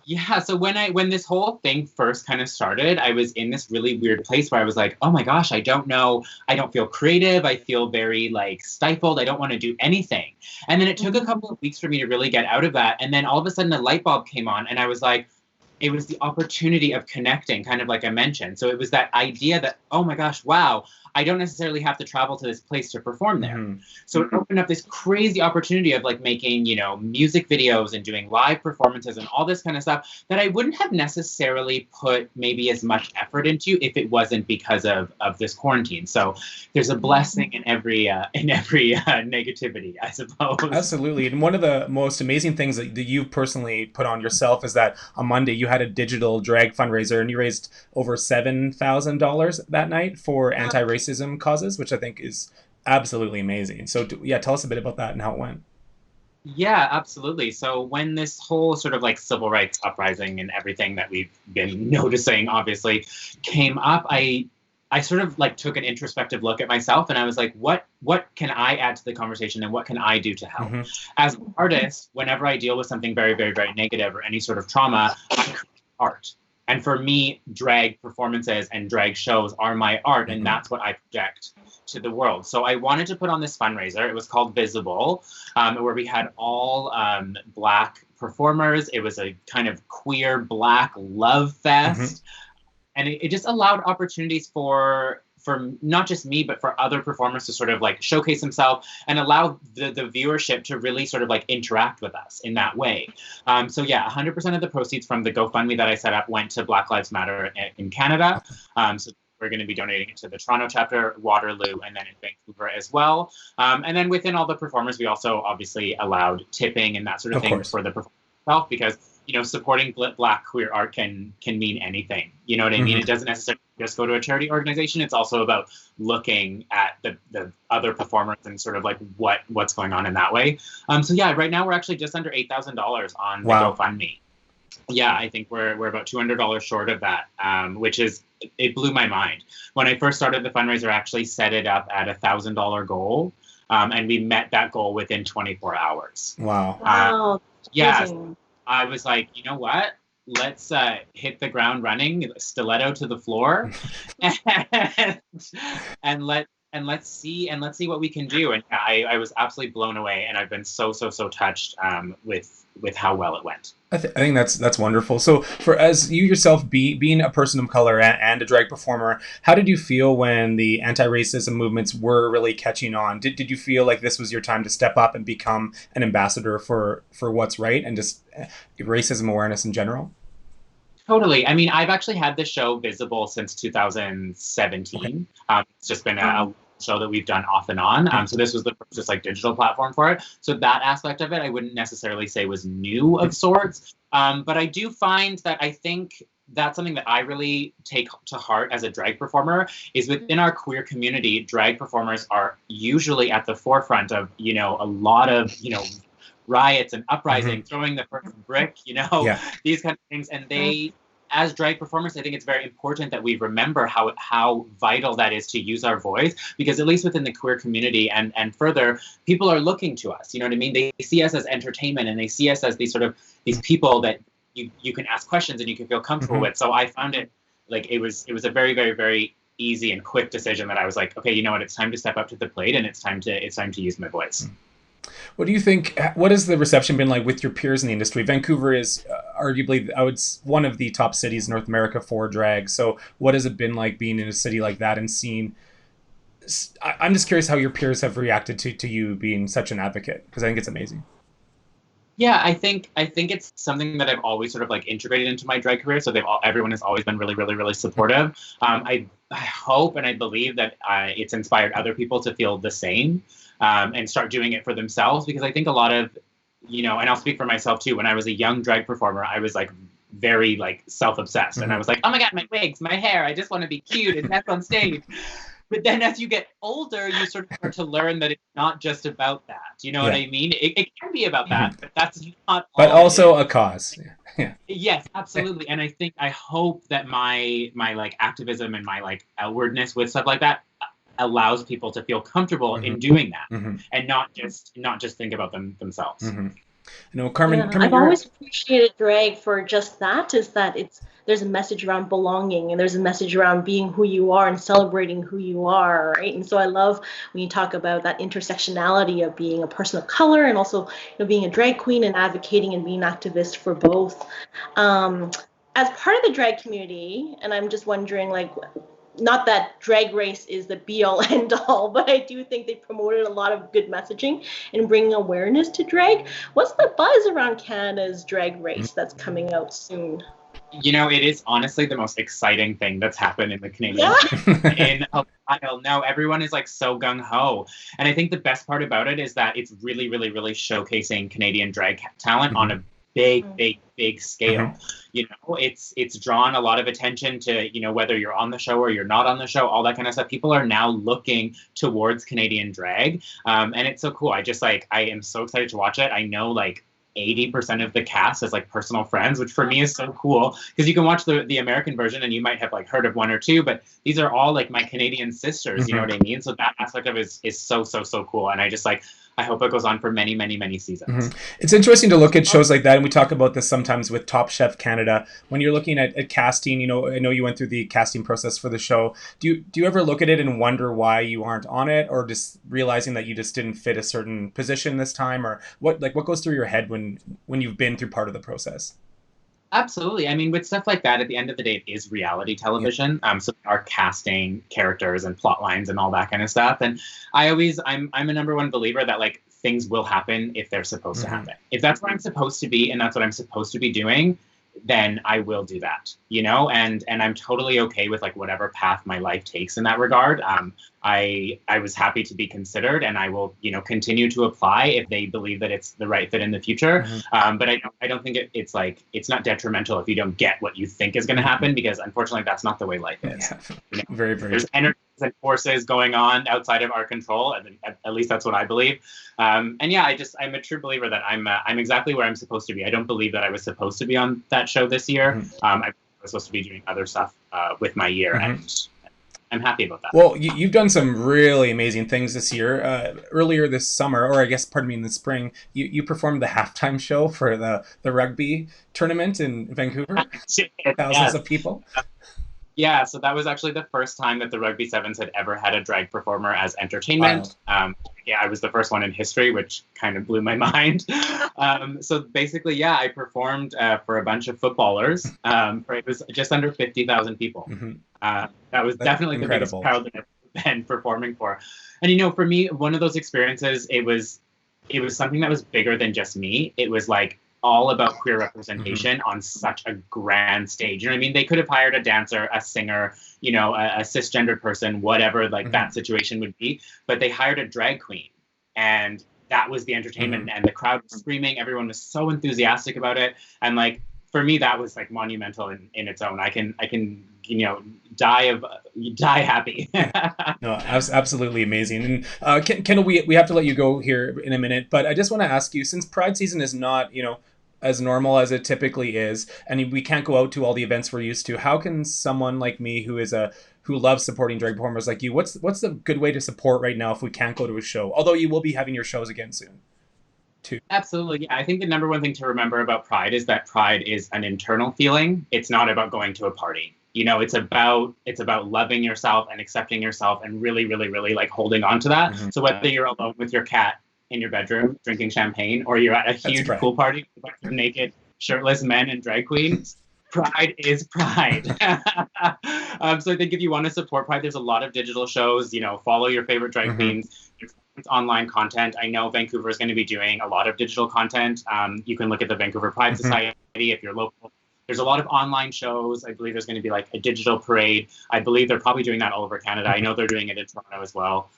Speaker 7: Yeah, so when this whole thing first kind of started, I was in this really weird place where I was like, oh my gosh, I don't know, I don't feel creative, I feel very like stifled, I don't want to do anything. And then it took a couple of weeks for me to really get out of that. And then all of a sudden a light bulb came on and I was like, it was the opportunity of connecting, kind of like I mentioned. So it was that idea that, oh my gosh, wow, I don't necessarily have to travel to this place to perform there. Mm-hmm. So it opened up this crazy opportunity of like making, you know, music videos and doing live performances and all this kind of stuff that I wouldn't have necessarily put maybe as much effort into if it wasn't because of this quarantine. So there's a blessing in every negativity, I suppose.
Speaker 2: Absolutely. And one of the most amazing things that you've personally put on yourself is that on Monday you had a digital drag fundraiser and you raised over $7,000 that night for anti-racism causes, which I think is absolutely amazing. So yeah, tell us a bit about that and how it went.
Speaker 7: Yeah, absolutely. So when this whole sort of like civil rights uprising and everything that we've been noticing obviously came up, I sort of like took an introspective look at myself and I was like, what can I add to the conversation and what can I do to help? Mm-hmm. As an artist, whenever I deal with something very, very, very negative or any sort of trauma, I create art. And for me, drag performances and drag shows are my art, and that's what I project to the world. So I wanted to put on this fundraiser. It was called Visible, where we had all Black performers. It was a kind of queer Black love fest. And it just allowed opportunities for not just me, but for other performers to sort of like showcase themselves and allow the viewership to really sort of like interact with us in that way. So yeah, 100% of the proceeds from the GoFundMe that I set up went to Black Lives Matter in Canada. So we're going to be donating it to the Toronto chapter, Waterloo, and then in Vancouver as well. And then within all the performers, we also obviously allowed tipping and that sort of thing for the performer itself, because you know, supporting Black queer art can mean anything. You know what I mean? It doesn't necessarily just go to a charity organization. It's also about looking at the other performers and sort of like what's going on in that way. So yeah, right now we're actually just under $8,000 on the GoFundMe. Yeah, I think we're about $200 short of that, which is, it blew my mind. When I first started the fundraiser, I actually set it up at $1,000 goal, and we met that goal within 24 hours.
Speaker 2: Wow.
Speaker 7: Yeah. I was like, you know what? Let's hit the ground running, stiletto to the floor, and let's see what we can do. And I was absolutely blown away, and I've been so touched with how well it went.
Speaker 2: I think that's wonderful. So for as you yourself being a person of color and a drag performer, how did you feel when the anti-racism movements were really catching on? Did you feel like this was your time to step up and become an ambassador for what's right and just racism awareness in general?
Speaker 7: Totally. I mean, I've actually had this show Visible since 2017. Okay. It's just been a show that we've done off and on. So this was the first just like digital platform for it. So that aspect of it, I wouldn't necessarily say was new of sorts. But I do find that I think that's something that I really take to heart as a drag performer, is within our queer community, drag performers are usually at the forefront of, you know, a lot of, you know, riots and uprising, throwing the first brick, you know, these kind of things. And they, as drag performers, I think it's very important that we remember how vital that is to use our voice, because at least within the queer community and further, people are looking to us. You know what I mean? They see us as entertainment, and they see us as these people that you can ask questions and you can feel comfortable with. So I found it like it was a very, very, very easy and quick decision that I was like, okay, you know what? It's time to step up to the plate, and it's time to use my voice.
Speaker 2: What do you think? What has the reception been like with your peers in the industry? Vancouver is arguably, one of the top cities in North America for drag. So what has it been like being in a city like that and seeing? I'm just curious how your peers have reacted to you being such an advocate, because I think it's amazing.
Speaker 7: Yeah, I think it's something that I've always sort of like integrated into my drag career. So everyone has always been really, really, really supportive. I hope and I believe that it's inspired other people to feel the same. And start doing it for themselves, because I think a lot of, you know, and I'll speak for myself too, when I was a young drag performer, I was like very like self-obsessed, and I was like, oh my God, my wigs, my hair, I just want to be cute and dance on stage. But then as you get older, you sort of start to learn that it's not just about that. You know what I mean? It can be about that, but that's not
Speaker 2: but all also a cause. Yeah.
Speaker 7: Yes, absolutely. And I hope that my like activism and my like outwardness with stuff like that allows people to feel comfortable in doing that, and not just think about themselves.
Speaker 2: You know, Carmen,
Speaker 4: I've always appreciated drag for just that, is that there's a message around belonging, and there's a message around being who you are and celebrating who you are, right? And so I love when you talk about that intersectionality of being a person of color and also, being a drag queen and advocating and being an activist for both. As part of the drag community, and I'm just wondering, like, not that Drag Race is the be-all, end-all, but I do think they promoted a lot of good messaging and bringing awareness to drag. What's the buzz around Canada's Drag Race that's coming out soon?
Speaker 7: You know, it is honestly the most exciting thing that's happened in the Canadian in a while. No, everyone is like so gung-ho. And I think the best part about it is that it's really, really, really showcasing Canadian drag talent on a big scale. You know, it's drawn a lot of attention to, whether you're on the show or you're not on the show, all that kind of stuff. People are now looking towards Canadian drag. And it's so cool. I am so excited to watch it. I know like 80% of the cast as like personal friends, which for me is so cool, because you can watch the American version and you might have like heard of one or two, but these are all like my Canadian sisters, you know what I mean? So that aspect of it is so cool. And I hope it goes on for many, many, many seasons.
Speaker 2: It's interesting to look at shows like that, and we talk about this sometimes with Top Chef Canada. When you're looking at casting, I know you went through the casting process for the show. Do you ever look at it and wonder why you aren't on it, or just realizing that you just didn't fit a certain position this time, or what goes through your head when you've been through part of the process?
Speaker 7: Absolutely. I mean, with stuff like that, at the end of the day, it is reality television. So we are casting characters and plot lines and all that kind of stuff. And I'm a number one believer that like things will happen if they're supposed to happen. If that's what I'm supposed to be and that's what I'm supposed to be doing, then I will do that, and I'm totally okay with like whatever path my life takes in that regard. I was happy to be considered, and I will, continue to apply if they believe that it's the right fit in the future. But I don't think it's not detrimental if you don't get what you think is going to happen, because unfortunately that's not the way life is.
Speaker 2: Very
Speaker 7: there's energies and forces going on outside of our control, and at least that's what I believe. I'm a true believer that I'm exactly where I'm supposed to be. I don't believe that I was supposed to be on that show this year. I was supposed to be doing other stuff with my year, and I'm happy about that.
Speaker 2: Well, you've done some really amazing things this year. Earlier this summer, or I guess, pardon me, in the spring, you performed the halftime show for the rugby tournament in Vancouver. Thousands of people.
Speaker 7: Yeah, so that was actually the first time that the Rugby Sevens had ever had a drag performer as entertainment. Wow. I was the first one in history, which kind of blew my mind. So basically, I performed for a bunch of footballers. It was just under 50,000 people. That was definitely incredible. The biggest crowd that I've been performing for. And for me, one of those experiences, it was something that was bigger than just me. It was like all about queer representation on such a grand stage. You know what I mean? They could have hired a dancer, a singer, a cisgendered person, whatever that situation would be, but they hired a drag queen, and that was the entertainment. And the crowd was screaming. Everyone was so enthusiastic about it. And like, for me, that was like monumental in its own. I can die happy.
Speaker 2: No, absolutely amazing. And Kendall, we have to let you go here in a minute, but I just want to ask you, since Pride season is not, as normal as it typically is, and we can't go out to all the events we're used to, how can someone like me who loves supporting drag performers like you, what's the good way to support right now if we can't go to a show? Although you will be having your shows again soon. Too.
Speaker 7: Absolutely. Yeah. I think the number one thing to remember about Pride is that Pride is an internal feeling. It's not about going to a party. It's about loving yourself and accepting yourself and really, really, really like holding on to that. So whether you're alone with your cat in your bedroom drinking champagne, or you're at a huge pool party with a bunch of naked, shirtless men and drag queens, Pride is Pride. So I think if you want to support Pride, there's a lot of digital shows. Follow your favorite drag queens. There's online content. I know Vancouver is going to be doing a lot of digital content. You can look at the Vancouver Pride Society if you're local. There's a lot of online shows. I believe there's going to be like a digital parade. I believe they're probably doing that all over Canada. I know they're doing it in Toronto as well.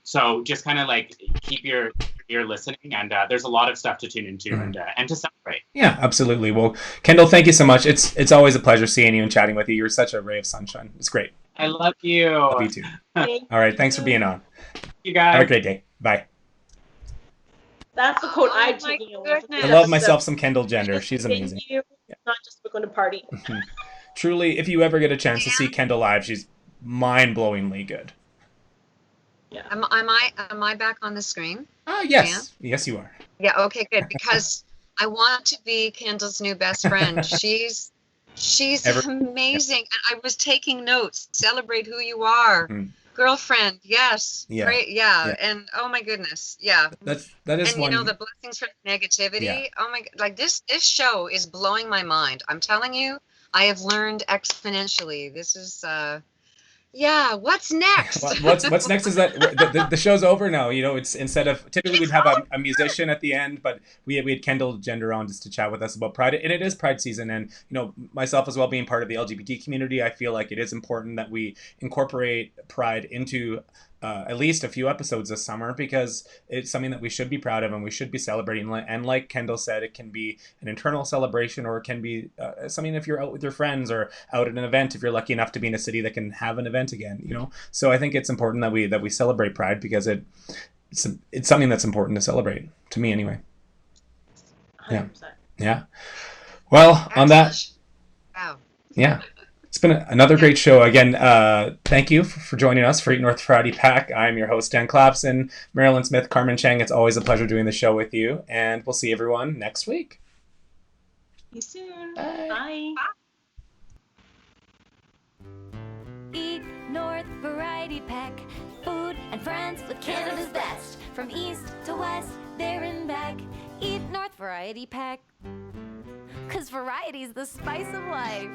Speaker 7: So just kind of like keep your ear listening, and there's a lot of stuff to tune into and to celebrate.
Speaker 2: Yeah, absolutely. Well, Kendall, thank you so much. It's always a pleasure seeing you and chatting with you. You're such a ray of sunshine. It's great.
Speaker 7: I love you.
Speaker 2: Love you too. All right, thanks for being on.
Speaker 7: You guys.
Speaker 2: Have a great day. Bye.
Speaker 4: That's the quote I'm taking away.
Speaker 2: I love myself some Kendall Jenner. She's amazing.
Speaker 4: Thank you. Yeah. Not just we're going to party.
Speaker 2: Truly, if you ever get a chance to see Kendall live, she's mind-blowingly good.
Speaker 3: Yeah. Am I back on the screen?
Speaker 2: Yes. Yeah. Yes, you are.
Speaker 3: Yeah, okay, good. Because I want to be Kendall's new best friend. She's amazing. And I was taking notes. Celebrate who you are. Girlfriend, yes.
Speaker 2: Yeah.
Speaker 3: Great, yeah. And oh my goodness. Yeah.
Speaker 2: That is
Speaker 3: and
Speaker 2: one.
Speaker 3: You know, the blessings from negativity. Oh my, like this show is blowing my mind. I'm telling you, I have learned exponentially. This is yeah, what's next?
Speaker 2: What's next is that the show's over now. You know, it's instead of typically we'd have a musician at the end, but we had Kendall Gender on just to chat with us about Pride, and it is Pride season. And you know, myself as well being part of the LGBT community, I feel like it is important that we incorporate Pride into at least a few episodes this summer, because it's something that we should be proud of and we should be celebrating. And like Kendall said, it can be an internal celebration, or it can be something if you're out with your friends or out at an event, if you're lucky enough to be in a city that can have an event again, you know. So I think it's important that we celebrate Pride, because it's something that's important to celebrate, to me anyway.
Speaker 4: 100%.
Speaker 2: Yeah. Well, on that,
Speaker 3: wow.
Speaker 2: Yeah. It's been another great show. Again, thank you for joining us for Eat North Variety Pack. I'm your host, Dan Clapson, Mairlyn Smith, Carmen Cheng. It's always a pleasure doing the show with you, and we'll see everyone next week.
Speaker 4: See you soon.
Speaker 2: Bye.
Speaker 4: Bye.
Speaker 1: Eat North Variety Pack. Food and friends with Canada's best. From east to west, there and back. Eat North Variety Pack. 'Cause variety's the spice of life.